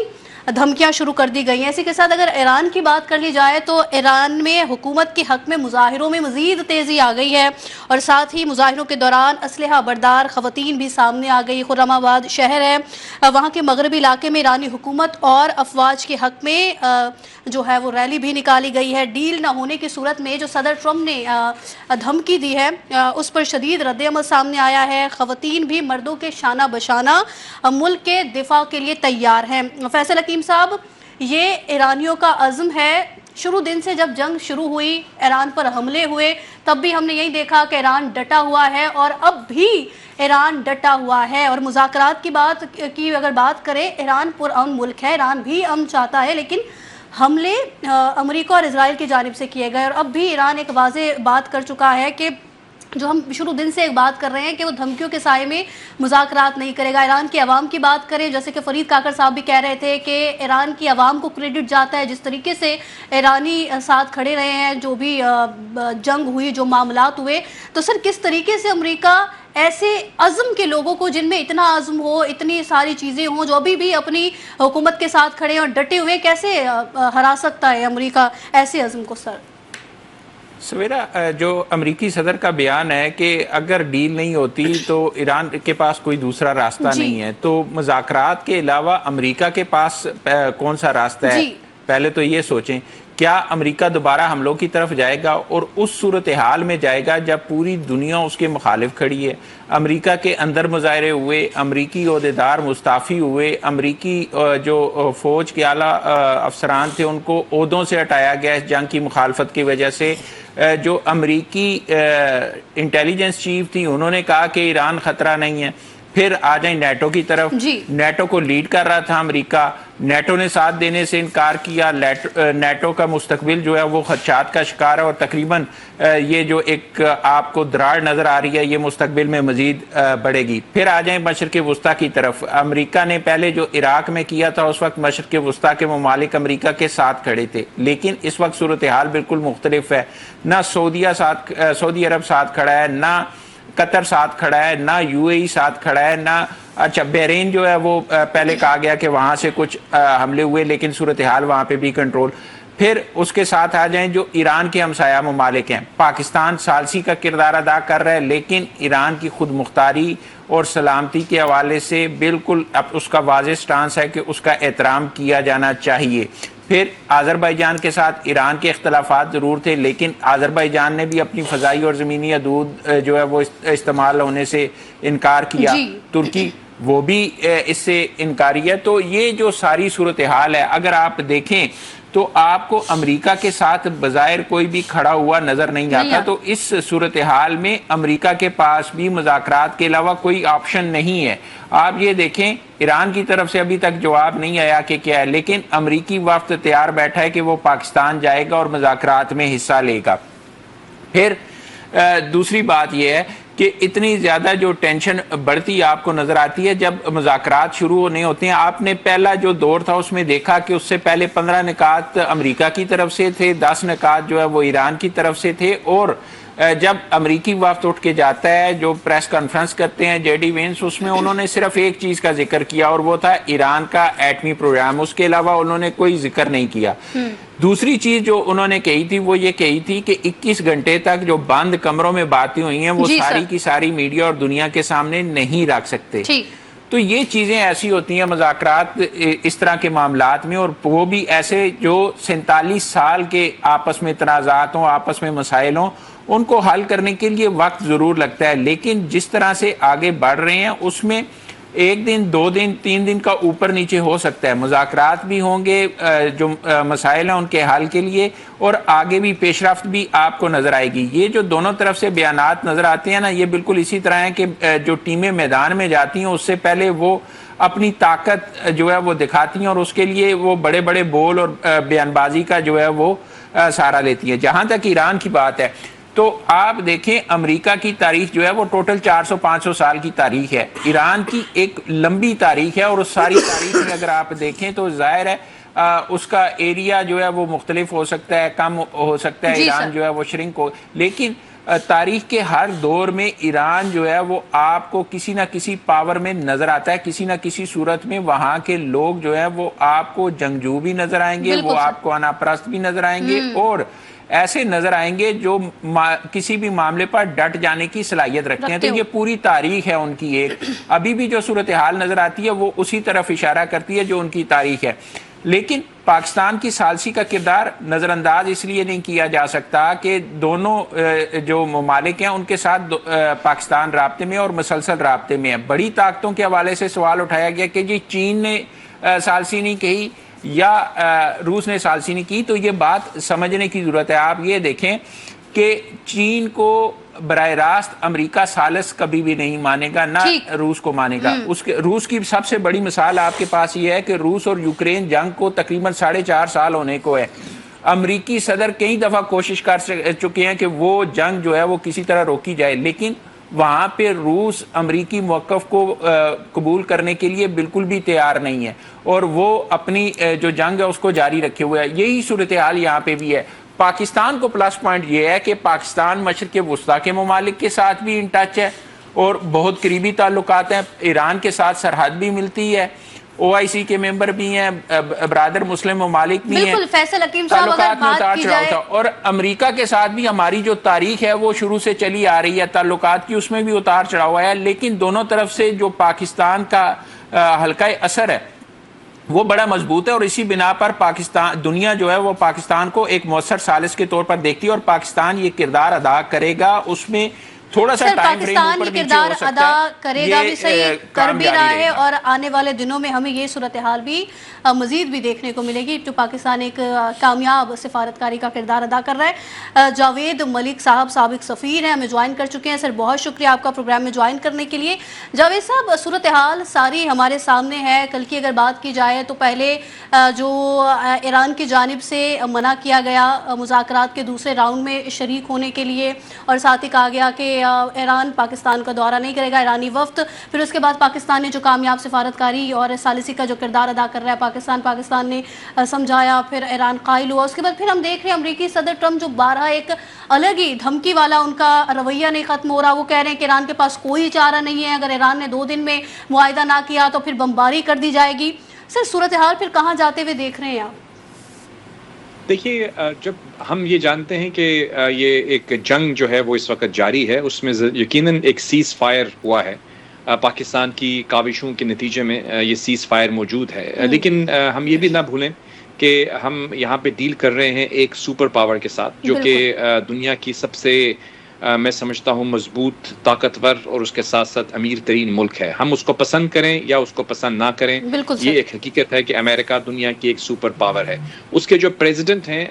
Speaker 2: دھمکیاں شروع کر دی گئی ہیں. اسی کے ساتھ اگر ایران کی بات کر لی جائے تو ایران میں حکومت کے حق میں مظاہروں میں مزید تیزی آ گئی ہے، اور ساتھ ہی مظاہروں کے دوران اسلحہ بردار خواتین بھی سامنے آ گئی. خرم آباد شہر ہے، وہاں کے مغربی علاقے میں ایرانی حکومت اور افواج کے حق میں جو ہے وہ ریلی بھی نکالی گئی ہے. ڈیل نہ ہونے کی صورت میں جو صدر ٹرمپ نے دھمکی دی ہے اس پر شدید رد عمل سامنے آیا ہے. خواتین بھی مردوں کے شانہ بشانہ ملک کے دفاع کے لیے تیار ہیں. فیصل حکیم صاحب، یہ ایرانیوں کا عزم ہے. شروع دن سے جب جنگ شروع ہوئی، ایران پر حملے ہوئے، تب بھی ہم نے یہی دیکھا کہ ایران ڈٹا ہوا ہے، اور اب بھی ایران ڈٹا ہوا ہے. اور مذاکرات کی اگر بات کریں، ایران پرامن ملک ہے، ایران بھی امن چاہتا ہے، لیکن حملے امریکہ اور اسرائیل کی جانب سے کیے گئے. اور اب بھی ایران ایک واضح بات کر چکا ہے کہ جو ہم شروع دن سے ایک بات کر رہے ہیں کہ وہ دھمکیوں کے سائے میں مذاکرات نہیں کرے گا. ایران کی عوام کی بات کریں، جیسے کہ فرید کاکر صاحب بھی کہہ رہے تھے کہ ایران کی عوام کو کریڈٹ جاتا ہے جس طریقے سے ایرانی ساتھ کھڑے رہے ہیں، جو بھی جنگ ہوئی، جو معاملات ہوئے. تو سر، کس طریقے سے امریکہ ایسے عزم کے لوگوں کو، جن میں اتنا عزم ہو، اتنی ساری چیزیں ہوں، جو ابھی بھی اپنی حکومت کے ساتھ کھڑے اور ڈٹے ہوئے، کیسے ہرا سکتا ہے امریکہ ایسے عزم کو؟ سر
Speaker 1: سویرا، جو امریکی صدر کا بیان ہے کہ اگر ڈیل نہیں ہوتی تو ایران کے پاس کوئی دوسرا راستہ نہیں ہے، تو مذاکرات کے علاوہ امریکہ کے پاس کون سا راستہ ہے؟ پہلے تو یہ سوچیں، کیا امریکہ دوبارہ حملوں کی طرف جائے گا؟ اور اس صورتحال میں جائے گا جب پوری دنیا اس کے مخالف کھڑی ہے. امریکہ کے اندر مظاہرے ہوئے، امریکی عہدیدار مستعفی ہوئے، امریکی جو فوج کے اعلیٰ افسران تھے ان کو عہدوں سے ہٹایا گیا اس جنگ کی مخالفت کی وجہ سے. جو امریکی انٹیلیجنس چیف تھی انہوں نے کہا کہ ایران خطرہ نہیں ہے. پھر آ جائیں نیٹو کی طرف. نیٹو کو لیڈ کر رہا تھا امریکہ، نیٹو نے ساتھ دینے سے انکار کیا. نیٹو کا مستقبل جو ہے وہ خدشات کا شکار ہے، اور تقریباً یہ جو ایک آپ کو دراڑ نظر آ رہی ہے یہ مستقبل میں مزید بڑھے گی. پھر آ جائیں مشرق وسطیٰ کی طرف. امریکہ نے پہلے جو عراق میں کیا تھا اس وقت مشرق وسطیٰ کے ممالک امریکہ کے ساتھ کھڑے تھے، لیکن اس وقت صورتحال بالکل مختلف ہے. نہ سعودی عرب ساتھ کھڑا ہے، نہ قطر ساتھ کھڑا ہے، نہ یو اے ای ساتھ کھڑا ہے، نہ بحرین جو ہے وہ پہلے کہا گیا کہ وہاں سے کچھ حملے ہوئے لیکن صورتحال وہاں پہ بھی کنٹرول. پھر اس کے ساتھ آ جائیں جو ایران کے ہمسایہ ممالک ہیں. پاکستان ثالثی کا کردار ادا کر رہا ہے، لیکن ایران کی خود مختاری اور سلامتی کے حوالے سے بالکل اب اس کا واضح سٹانس ہے کہ اس کا احترام کیا جانا چاہیے. پھر آذربائیجان کے ساتھ ایران کے اختلافات ضرور تھے، لیکن آذربائیجان نے بھی اپنی فضائی اور زمینی حدود جو ہے وہ استعمال ہونے سے انکار کیا. ترکی وہ بھی اس سے انکاری ہے. تو یہ جو ساری صورتحال ہے اگر آپ دیکھیں تو آپ کو امریکہ کے ساتھ بظاہر کوئی بھی کھڑا ہوا نظر نہیں آتا. تو اس صورتحال میں امریکہ کے پاس بھی مذاکرات کے علاوہ کوئی آپشن نہیں ہے. آپ یہ دیکھیں ایران کی طرف سے ابھی تک جواب نہیں آیا کہ کیا ہے، لیکن امریکی وفد تیار بیٹھا ہے کہ وہ پاکستان جائے گا اور مذاکرات میں حصہ لے گا. پھر دوسری بات یہ ہے کہ اتنی زیادہ جو ٹینشن بڑھتی آپ کو نظر آتی ہے جب مذاکرات شروع ہونے ہوتے ہیں. آپ نے پہلا جو دور تھا اس میں دیکھا کہ اس سے پہلے 15 نکات امریکہ کی طرف سے تھے، 10 نکات جو ہے وہ ایران کی طرف سے تھے، اور جب امریکی وفد اٹھ کے جاتا ہے, جو پریس کانفرنس کرتے ہیں جے ڈی وینس, اس میں انہوں نے صرف ایک چیز کا ذکر کیا اور وہ تھا ایران کا ایٹمی پروگرام. اس کے علاوہ انہوں نے کوئی ذکر نہیں کیا. دوسری چیز جو انہوں نے کہی تھی وہ یہ کہی تھی کہ 21 گھنٹے تک جو بند کمروں میں باتیں ہوئی ہیں وہ ساری کی ساری میڈیا اور دنیا کے سامنے نہیں رکھ سکتے. تو یہ چیزیں ایسی ہوتی ہیں مذاکرات اس طرح کے معاملات میں, اور وہ بھی ایسے جو 47 سال کے آپس میں تنازعات ہوں, آپس میں مسائل ہوں, ان کو حل کرنے کے لیے وقت ضرور لگتا ہے. لیکن جس طرح سے آگے بڑھ رہے ہیں اس میں 1 دن 2 دن 3 دن کا اوپر نیچے ہو سکتا ہے. مذاکرات بھی ہوں گے جو مسائل ہیں ان کے حل کے لیے, اور آگے بھی پیش رفت بھی آپ کو نظر آئے گی. یہ جو دونوں طرف سے بیانات نظر آتے ہیں نا, یہ بالکل اسی طرح ہیں کہ جو ٹیمیں میدان میں جاتی ہیں اس سے پہلے وہ اپنی طاقت جو ہے وہ دکھاتی ہیں, اور اس کے لیے وہ بڑے بڑے بول اور بیان بازی کا جو ہے وہ سہارا لیتی ہیں. جہاں تک ایران کی بات ہے تو آپ دیکھیں امریکہ کی تاریخ جو ہے وہ ٹوٹل 400-500 سال کی تاریخ ہے. ایران کی ایک لمبی تاریخ ہے, اور اس ساری تاریخ میں اگر آپ دیکھیں تو ظاہر ہے اس کا ایریا جو ہے وہ مختلف ہو سکتا ہے, کم ہو سکتا ہے, ایران جو ہے وہ شرنک ہو, لیکن تاریخ کے ہر دور میں ایران جو ہے وہ آپ کو کسی نہ کسی پاور میں نظر آتا ہے. کسی نہ کسی صورت میں وہاں کے لوگ جو ہے وہ آپ کو جنگجو بھی نظر آئیں گے, وہ آپ کو اناپرست بھی نظر آئیں گے, اور ایسے نظر آئیں گے جو کسی بھی معاملے پر ڈٹ جانے کی صلاحیت رکھتے ہیں. تو یہ پوری تاریخ ہے ان کی. ایک ابھی بھی جو صورتحال نظر آتی ہے وہ اسی طرف اشارہ کرتی ہے جو ان کی تاریخ ہے. لیکن پاکستان کی ثالثی کا کردار نظر انداز اس لیے نہیں کیا جا سکتا کہ دونوں جو ممالک ہیں ان کے ساتھ پاکستان رابطے میں اور مسلسل رابطے میں ہے. بڑی طاقتوں کے حوالے سے سوال اٹھایا گیا کہ جی چین نے ثالثی نہیں کہی یا روس نے ثالثی نہیں کی, تو یہ بات سمجھنے کی ضرورت ہے. آپ یہ دیکھیں کہ چین کو براہ راست امریکہ ثالث کبھی بھی نہیں مانے گا, نہ روس کو مانے گا. روس کی سب سے بڑی مثال آپ کے پاس یہ ہے کہ روس اور یوکرین جنگ کو تقریباً 4.5 سال ہونے کو ہے. امریکی صدر کئی دفعہ کوشش کر چکے ہیں کہ وہ جنگ جو ہے وہ کسی طرح روکی جائے, لیکن وہاں پہ روس امریکی موقف کو قبول کرنے کے لیے بالکل بھی تیار نہیں ہے, اور وہ اپنی جو جنگ ہے اس کو جاری رکھے ہوئے ہے. یہی صورتحال یہاں پہ بھی ہے. پاکستان کو پلس پوائنٹ یہ ہے کہ پاکستان مشرق وسطیٰ کے ممالک کے ساتھ بھی ان ٹچ ہے اور بہت قریبی تعلقات ہیں. ایران کے ساتھ سرحد بھی ملتی ہے, OIC کے ممبر بھی ہیں, برادر مسلم ممالک بھی ہیں,
Speaker 2: فیصل حکیم صاحب اگر بات کی جائے,
Speaker 1: اور امریکہ کے ساتھ بھی ہماری جو تاریخ ہے وہ شروع سے چلی آ رہی ہے تعلقات کی, اس میں بھی اتار چڑھاؤ ہے. لیکن دونوں طرف سے جو پاکستان کا حلقہ اثر ہے وہ بڑا مضبوط ہے, اور اسی بنا پر پاکستان دنیا جو ہے وہ پاکستان کو ایک مؤثر ثالث کے طور پر دیکھتی ہے, اور پاکستان یہ کردار ادا کرے گا. اس میں تھوڑا سا ٹائم فریم اوپر نیچے ہو سکتا ہے,
Speaker 2: ادا کرے گا بھی, صحیح کر بھی رہا ہے, اور آنے والے دنوں میں ہمیں یہ صورتحال بھی مزید بھی دیکھنے کو ملے گی. تو پاکستان ایک کامیاب سفارتکاری کا کردار ادا کر رہا ہے. جاوید ملک صاحب سابق سفیر ہیں, ہمیں جوائن کر چکے ہیں. سر بہت شکریہ آپ کا پروگرام میں جوائن کرنے کے لیے. جاوید صاحب صورتحال ساری ہمارے سامنے ہے. کل کی اگر بات کی جائے تو پہلے جو ایران کی جانب سے منع کیا گیا مذاکرات کے دوسرے راؤنڈ میں شریک ہونے کے لیے, اور ساتھ ہی کہا گیا کہ ایران پاکستان کا دورہ نہیں کرے گا ایرانی وفد. پھر اس کے بعد پاکستان نے جو کامیاب سفارتکاری اور ثالثی کا جو کردار ادا کر رہا ہے پاکستان نے سمجھایا, پھر ایران قائل ہوا. اس کے بعد پھر ہم دیکھ رہے ہیں امریکی صدر ٹرمپ جو بارہ ایک الگ ہی دھمکی والا ان کا رویہ نہیں ختم ہو رہا. وہ کہہ رہے ہیں کہ ایران کے پاس کوئی چارہ نہیں ہے, اگر ایران نے 2 دن میں معاہدہ نہ کیا تو پھر بمباری کر دی جائے گی. سر صورتحال پھر کہاں جاتے ہوئے دیکھ رہے ہیں آپ؟
Speaker 7: دیکھیے, جب ہم یہ جانتے ہیں کہ یہ ایک جنگ جو ہے وہ اس وقت جاری ہے, اس میں یقیناً ایک سیز فائر ہوا ہے. پاکستان کی کاوشوں کے نتیجے میں یہ سیز فائر موجود ہے, لیکن ہم یہ بھی نہ بھولیں کہ ہم یہاں پہ ڈیل کر رہے ہیں ایک سپر پاور کے ساتھ, جو کہ دنیا کی سب سے میں سمجھتا ہوں مضبوط, طاقتور اور اس کے ساتھ ساتھ امیر ترین ملک ہے. ہم اس کو پسند کریں یا اس کو پسند نہ کریں, یہ ایک حقیقت ہے کہ امریکہ دنیا کی ایک سپر پاور ہے. اس کے جو پریزیڈنٹ ہیں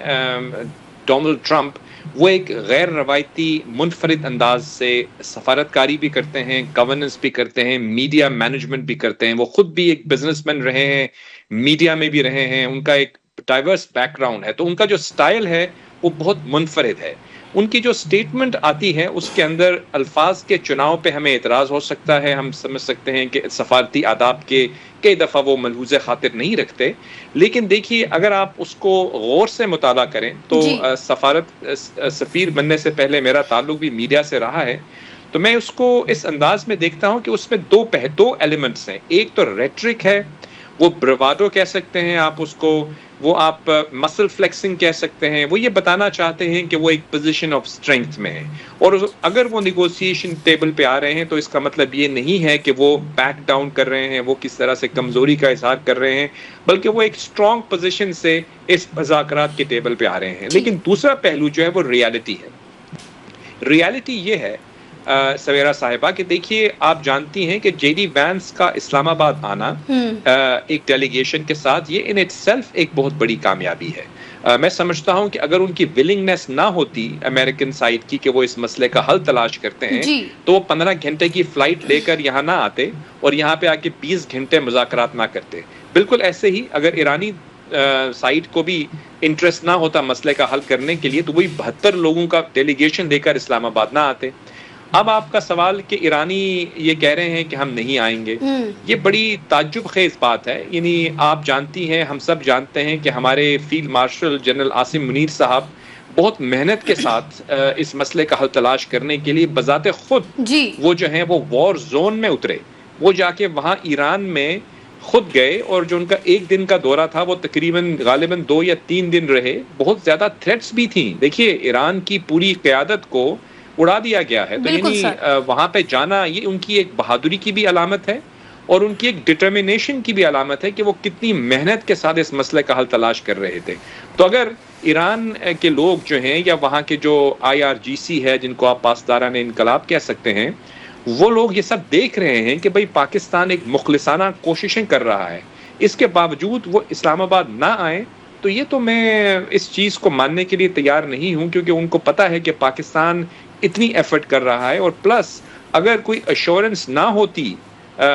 Speaker 7: ڈونلڈ ٹرمپ, وہ ایک غیر روایتی منفرد انداز سے سفارتکاری بھی کرتے ہیں, گورننس بھی کرتے ہیں, میڈیا مینجمنٹ بھی کرتے ہیں. وہ خود بھی ایک بزنس مین رہے ہیں, میڈیا میں بھی رہے ہیں, ان کا ایک ڈائیورس بیک گراؤنڈ ہے. تو ان کا جو سٹائل ہے وہ بہت منفرد ہے. ان کی جو سٹیٹمنٹ آتی ہے اس کے اندر الفاظ کے چناؤ پہ ہمیں اعتراض ہو سکتا ہے، ہم سمجھ سکتے ہیں کہ سفارتی آداب کے کئی دفعہ وہ ملحوظ خاطر نہیں رکھتے، لیکن دیکھیے اگر آپ اس کو غور سے مطالعہ کریں تو سفیر بننے سے پہلے میرا تعلق بھی میڈیا سے رہا ہے، تو میں اس کو اس انداز میں دیکھتا ہوں کہ اس میں دو ایلیمنٹس ہیں. ایک تو ریٹرک ہے، وہ بروادو کہہ سکتے ہیں آپ اس کو، وہ آپ مسل فلیکسنگ کہہ سکتے ہیں، وہ یہ بتانا چاہتے ہیں کہ وہ ایک پوزیشن آف اسٹرینتھ میں ہے، اور اگر وہ نیگوسیشن ٹیبل پہ آ رہے ہیں تو اس کا مطلب یہ نہیں ہے کہ وہ بیک ڈاؤن کر رہے ہیں، وہ کس طرح سے کمزوری کا اظہار کر رہے ہیں، بلکہ وہ ایک اسٹرانگ پوزیشن سے اس مذاکرات کے ٹیبل پہ آ رہے ہیں. لیکن دوسرا پہلو جو ہے وہ ریالٹی ہے. ریالٹی یہ ہے سویرا صاحبہ کہ دیکھیے آپ جانتی ہیں کہ جے ڈی وینس کا اسلام آباد آنا ایک ڈیلیگیشن کے ساتھ یہ ان اٹ سیلف ایک بہت بڑی کامیابی ہے. میں سمجھتا ہوں کہ اگر ان کی ولنگنس نہ ہوتی امریکن سائڈ کی کہ وہ اس مسئلے کا حل تلاش کرتے ہیں تو وہ 15 گھنٹے کی فلائٹ لے کر یہاں نہ آتے اور یہاں پہ آ کے 20 گھنٹے مذاکرات نہ کرتے. بالکل ایسے ہی اگر ایرانی سائڈ کو بھی انٹرسٹ نہ ہوتا مسئلے کا حل کرنے کے لیے تو وہی 72 لوگوں کا ڈیلیگیشن لے کر اسلام آباد نہ آتے. اب آپ کا سوال کہ ایرانی یہ کہہ رہے ہیں کہ ہم نہیں آئیں گے، یہ بڑی تعجب خیز بات ہے. یعنی آپ جانتی ہیں، ہم سب جانتے ہیں کہ ہمارے field marshal general Asim Munir صاحب بہت محنت کے ساتھ اس مسئلے کا حل تلاش کرنے کے لیے بذات خود وہ جو ہیں وہ وار زون میں اترے، وہ جا کے وہاں ایران میں خود گئے، اور جو ان کا ایک دن کا دورہ تھا وہ تقریباً غالباً 2 یا 3 دن رہے. بہت زیادہ تھریٹس بھی تھیں. دیکھیے ایران کی پوری قیادت کو اڑا دیا گیا ہے، تو یعنی وہاں پہ جانا یہ ان کی ایک بہادری کی بھی علامت ہے اور ان کی ایک ڈٹرمنیشن کی بھی علامت ہے کہ وہ کتنی محنت کے ساتھ اس مسئلے کا حل تلاش کر رہے تھے. تو اگر ایران کے لوگ جو ہیں یا وہاں کے جو IRGC ہے جن کو آپ پاسداران انقلاب کہہ سکتے ہیں، وہ لوگ یہ سب دیکھ رہے ہیں کہ بھئی پاکستان ایک مخلصانہ کوششیں کر رہا ہے، اس کے باوجود وہ اسلام آباد نہ آئیں، تو یہ تو میں اس چیز کو ماننے کے لیے تیار نہیں ہوں، کیونکہ ان کو پتہ ہے کہ پاکستان اتنی ایفرٹ کر رہا ہے. اور پلس اگر کوئی ایشورنس نہ ہوتی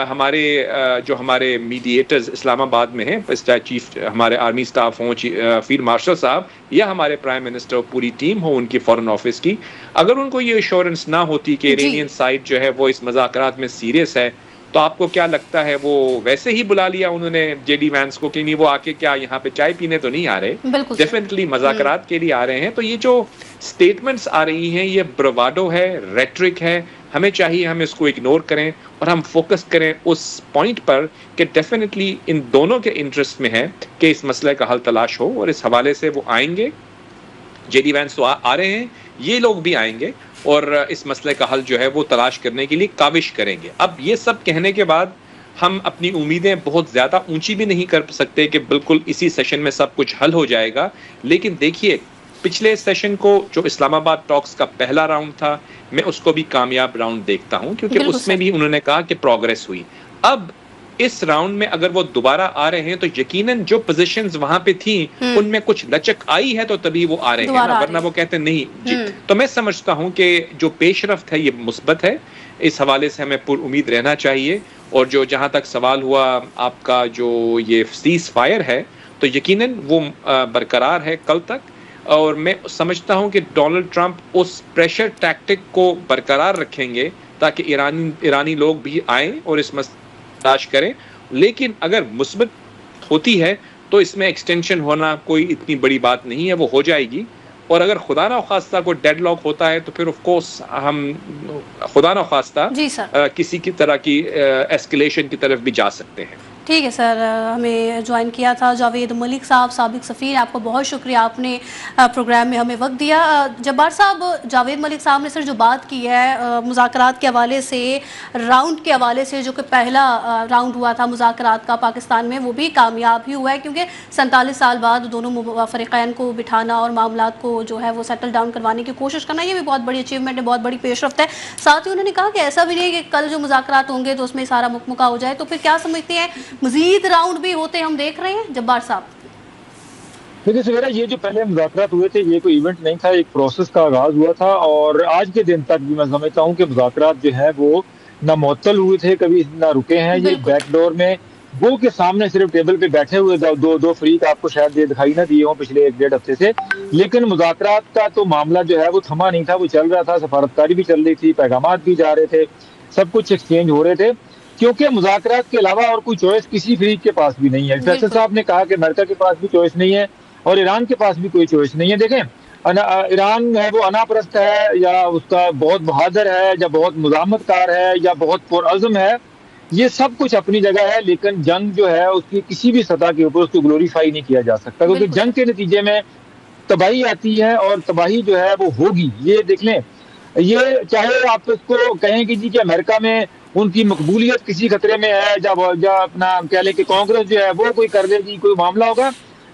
Speaker 7: ہمارے میڈیٹرز اسلام آباد میں ہیں، چیف ہمارے آرمی سٹاف ہوں، فیلڈ مارشل صاحب یا ہمارے پرائم منسٹر پوری ٹیم ہو ان کی فارن آفس کی، اگر ان کو یہ ایشورنس نہ ہوتی کہ ایرانین سائڈ جو ہے وہ اس مذاکرات میں سیریس ہے، تو آپ کو کیا لگتا ہے وہ ویسے ہی بلا لیا انہوں نے جے ڈی وینس کو کہ نہیں وہ آ کے کیا یہاں پہ چائے پینے تو نہیں آ رہے، ڈیفینیٹلی مذاکرات کے لیے آ رہے ہیں. تو یہ جو سٹیٹمنٹس آ رہی ہیں یہ برواڈو ہے، ریٹرک ہے. ہمیں چاہیے ہم اس کو اگنور کریں اور ہم فوکس کریں اس پوائنٹ پر کہ ڈیفینیٹلی ان دونوں کے انٹرسٹ میں ہے کہ اس مسئلے کا حل تلاش ہو، اور اس حوالے سے وہ آئیں گے. جے ڈی وینس تو آ رہے ہیں، یہ لوگ بھی آئیں گے اور اس مسئلے کا حل جو ہے وہ تلاش کرنے کے لیے کاوش کریں گے. اب یہ سب کہنے کے بعد ہم اپنی امیدیں بہت زیادہ اونچی بھی نہیں کر سکتے کہ بالکل اسی سیشن میں سب کچھ حل ہو جائے گا. لیکن دیکھیے پچھلے سیشن کو جو اسلام آباد ٹاکس کا پہلا راؤنڈ تھا، میں اس کو بھی کامیاب راؤنڈ دیکھتا ہوں، کیونکہ اس میں بھی انہوں نے کہا کہ پروگریس ہوئی. اب اس راؤنڈ میں اگر وہ دوبارہ آ رہے ہیں تو یقیناً جو پوزیشنز وہاں پہ تھیں ان میں کچھ لچک آئی ہے تو تبھی وہ آ رہے ہیں، ورنہ وہ کہتے نہیں. تو میں سمجھتا ہوں کہ جو پیش رفت ہے یہ مثبت ہے. اس حوالے سے ہمیں پر امید رہنا چاہیے. اور جو جہاں تک سوال ہوا آپ کا جو یہ سیز فائر ہے تو یقیناً وہ برقرار ہے کل تک. اور میں سمجھتا ہوں کہ ڈونلڈ ٹرمپ اس پریشر ٹیکٹک کو برقرار رکھیں گے تاکہ ایرانی لوگ بھی آئیں اور اس تلاش کریں. لیکن اگر مثبت ہوتی ہے تو اس میں ایکسٹینشن ہونا کوئی اتنی بڑی بات نہیں ہے، وہ ہو جائے گی. اور اگر خدا نہ خواستہ کوئی ڈیڈ لاک ہوتا ہے تو پھر آف کورس ہم خدا نہ خواستہ کسی کی طرح کی ایسکلیشن کی طرف بھی جا سکتے ہیں.
Speaker 2: ٹھیک ہے سر، ہمیں جوائن کیا تھا جاوید ملک صاحب، سابق سفیر. آپ کو بہت شکریہ، آپ نے پروگرام میں ہمیں وقت دیا. جبار صاحب، جاوید ملک صاحب نے سر جو بات کی ہے مذاکرات کے حوالے سے، راؤنڈ کے حوالے سے، جو کہ پہلا راؤنڈ ہوا تھا مذاکرات کا پاکستان میں، وہ بھی کامیاب ہی ہوا ہے، کیونکہ 47 سال بعد دونوں فریقین کو بٹھانا اور معاملات کو جو ہے وہ سیٹل ڈاؤن کروانے کی کوشش کرنا، یہ بھی بہت بڑی اچیومنٹ ہے، بہت بڑی پیش رفت ہے. ساتھ ہی انہوں نے کہا کہ ایسا بھی نہیں کہ کل جو مذاکرات ہوں گے تو اس میں سارا مکمکہ ہو جائے. تو پھر کیا سمجھتے ہیں مزید راؤنڈ بھی ہوتے ہم دیکھ رہے ہیں جبار صاحب؟
Speaker 3: دیکھیے سویرا، یہ جو پہلے مذاکرات ہوئے تھے یہ کوئی ایونٹ نہیں تھا، ایک پروسیس کا آغاز ہوا تھا. اور آج کے دن تک بھی میں سمجھتا ہوں کہ مذاکرات جو ہیں وہ نہ معطل ہوئے تھے، کبھی نہ رکے ہیں. یہ بیک ڈور میں گو کے سامنے صرف ٹیبل پہ بیٹھے ہوئے دو فریق آپ کو شاید دکھائی نہ دیے ہوں پچھلے 1-1.5 ہفتے سے، لیکن مذاکرات کا تو معاملہ جو ہے وہ تھما نہیں تھا، وہ چل رہا تھا، سفارتکاری بھی چل رہی تھی، پیغامات بھی جا رہے تھے، سب کچھ ایکسچینج ہو رہے تھے، کیونکہ مذاکرات کے علاوہ اور کوئی چوائس کسی فریق کے پاس بھی نہیں ہے۔ فیصل صاحب نے کہا کہ امریکہ کے پاس بھی چوائس نہیں ہے اور ایران کے پاس بھی کوئی چوائس نہیں ہے۔ دیکھیں ایران ہے وہ انا پرست ہے یا اس کا بہت بہادر ہے یا بہت مزاحمت کار ہے یا بہت پرعزم ہے، یہ سب کچھ اپنی جگہ ہے، لیکن جنگ جو ہے اس کی کسی بھی سطح کے اوپر اس کو گلوریفائی نہیں کیا جا سکتا، کیونکہ جنگ کے نتیجے میں تباہی آتی ہے اور تباہی جو ہے وہ ہوگی۔ یہ دیکھ لیں، یہ چاہے آپ اس کو کہیں کہ امریکہ میں ان کی مقبولیت کسی خطرے میں ہے یا اپنا کہہ لیں کہ کانگریس جو ہے وہ کوئی کر دے گی، کوئی معاملہ ہوگا،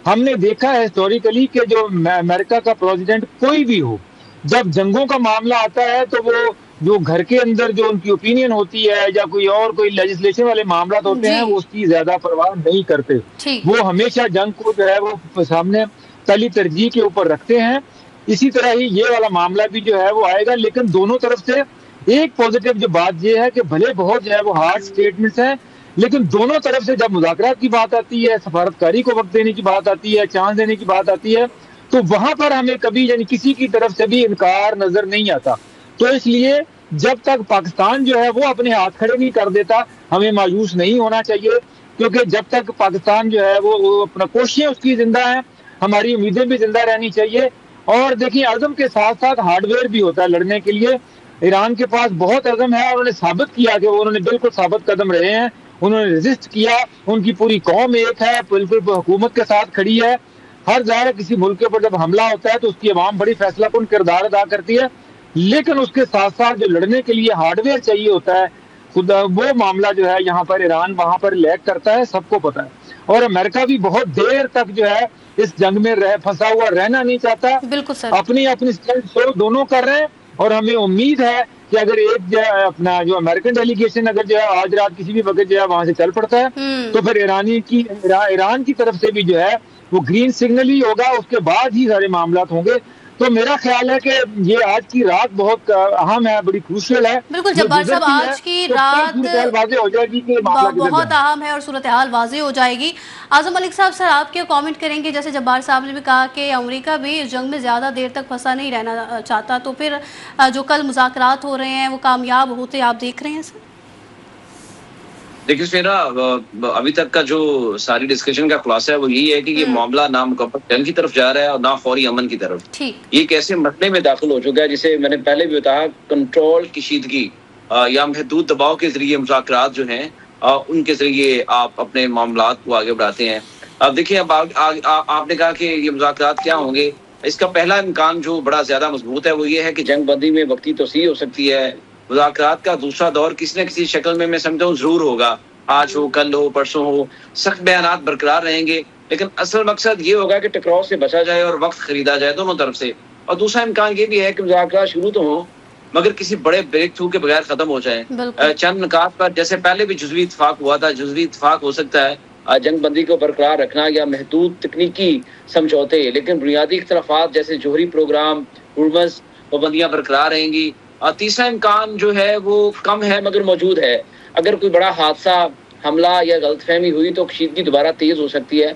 Speaker 3: ہم نے دیکھا ہے ہسٹوریکلی کہ جو امریکہ کا پریزیڈنٹ کوئی بھی ہو، جب جنگوں کا معاملہ آتا ہے تو وہ جو گھر کے اندر جو ان کی اوپینین ہوتی ہے یا کوئی لیجسلیشن والے معاملات ہوتے ہیں وہ اس کی زیادہ پرواہ نہیں کرتے، وہ ہمیشہ جنگ کو جو ہے وہ سامنے پہلی ترجیح کے اوپر رکھتے ہیں۔ اسی طرح ہی یہ والا معاملہ بھی جو ہے وہ آئے گا، لیکن دونوں طرف سے ایک پازیٹیو جو بات یہ ہے کہ بھلے بہت جو ہے وہ ہارڈ سٹیٹمنٹس ہیں، لیکن دونوں طرف سے جب مذاکرات کی بات آتی ہے، سفارتکاری کو وقت دینے کی بات آتی ہے، چانس دینے کی بات آتی ہے، تو وہاں پر ہمیں کبھی کسی کی طرف سے بھی انکار نظر نہیں آتا۔ تو اس لیے جب تک پاکستان جو ہے وہ اپنے ہاتھ کھڑے نہیں کر دیتا ہمیں مایوس نہیں ہونا چاہیے، کیونکہ جب تک پاکستان جو ہے وہ اپنا کوششیں اس کی زندہ ہیں، ہماری امیدیں بھی زندہ رہنی چاہیے۔ اور دیکھیں عزم کے ساتھ ساتھ ہارڈ ویئر بھی ہوتا ہے لڑنے کے لیے، ایران کے پاس بہت عزم ہے اور انہوں نے ثابت کیا کہ انہوں نے بالکل ثابت قدم رہے ہیں، انہوں نے ریزسٹ کیا، ان کی پوری قوم ایک ہے، بالکل حکومت کے ساتھ کھڑی ہے۔ ہر ظاہر کسی ملک کے اوپر جب حملہ ہوتا ہے تو اس کی عوام بڑی فیصلہ کن کردار ادا کرتی ہے، لیکن اس کے ساتھ ساتھ جو لڑنے کے لیے ہارڈ ویئر چاہیے ہوتا ہے خدا وہ معاملہ جو ہے یہاں پر ایران وہاں پر لیک کرتا ہے، سب کو پتہ ہے۔ اور امریکہ بھی بہت دیر تک جو ہے اس جنگ میں پھنسا ہوا رہنا نہیں چاہتا،
Speaker 2: بالکل سر،
Speaker 3: اپنی اسٹینڈ شو دونوں کر رہے ہیں، اور ہمیں امید ہے کہ اگر ایک جو ہے اپنا جو امریکن ڈیلیگیشن اگر جو ہے آج رات کسی بھی وقت جو ہے وہاں سے چل پڑتا ہے تو پھر ایران کی طرف سے بھی جو ہے وہ گرین سگنل ہی ہوگا، اس کے بعد ہی سارے معاملات ہوں گے۔ تو میرا خیال ہے کہ یہ آج کی رات بہت اہم ہے، بڑی کروشل ہے۔
Speaker 2: بالکل جبار صاحب، آج کی رات
Speaker 3: واضح ہو جائے گی کہ
Speaker 2: بہت اہم ہے اور صورتحال واضح ہو جائے گی۔ اعظم ملک صاحب، سر آپ کیا کامنٹ کریں گے؟ جیسے جبار صاحب نے بھی کہا کہ امریکہ بھی اس جنگ میں زیادہ دیر تک پھنسا نہیں رہنا چاہتا، تو پھر جو کل مذاکرات ہو رہے ہیں وہ کامیاب ہوتے آپ دیکھ رہے ہیں سر؟
Speaker 4: دیکھیے سیرا، ابھی تک کا جو ساری ڈسکشن کا خلاصہ ہے وہ یہی ہے کہ یہ معاملہ نہ مکمل جنگ کی طرف جا رہا ہے اور نہ فوری امن کی طرف۔ یہ ایک ایسے مسئلے میں داخل ہو چکا ہے جسے میں نے پہلے بھی بتایا، کنٹرول کشیدگی یا محدود دباؤ کے ذریعے مذاکرات جو ہیں ان کے ذریعے آپ اپنے معاملات کو آگے بڑھاتے ہیں۔ اب دیکھیں، اب آپ نے کہا کہ یہ مذاکرات کیا ہوں گے، اس کا پہلا امکان جو بڑا زیادہ مضبوط ہے وہ یہ ہے کہ جنگ بندی میں وقتی توسیع ہو سکتی ہے۔ مذاکرات کا دوسرا دور کسی نہ کسی شکل میں سمجھتا ہوں ضرور ہوگا، آج ہو، کل ہو، پرسوں ہو، سخت بیانات برقرار رہیں گے، لیکن اصل مقصد یہ ہوگا کہ ٹکراؤ سے بچا جائے اور وقت خریدا جائے دونوں طرف سے۔ اور دوسرا امکان یہ بھی ہے کہ مذاکرات شروع تو ہوں مگر کسی بڑے بریک تھرو کے بغیر ختم ہو جائیں۔ چند نکات پر جیسے پہلے بھی جزوی اتفاق ہوا تھا، جزوی اتفاق ہو سکتا ہے جنگ بندی کو برقرار رکھنا یا محدود تکنیکی سمجھوتے، لیکن بنیادی اختلافات جیسے جوہری پروگرام، ہرمز پابندیاں برقرار رہیں گی۔ اور تیسرا امکان جو ہے وہ کم ہے مگر موجود ہے، اگر کوئی بڑا حادثہ، حملہ یا غلط فہمی ہوئی تو کشیدگی دوبارہ تیز ہو سکتی ہے۔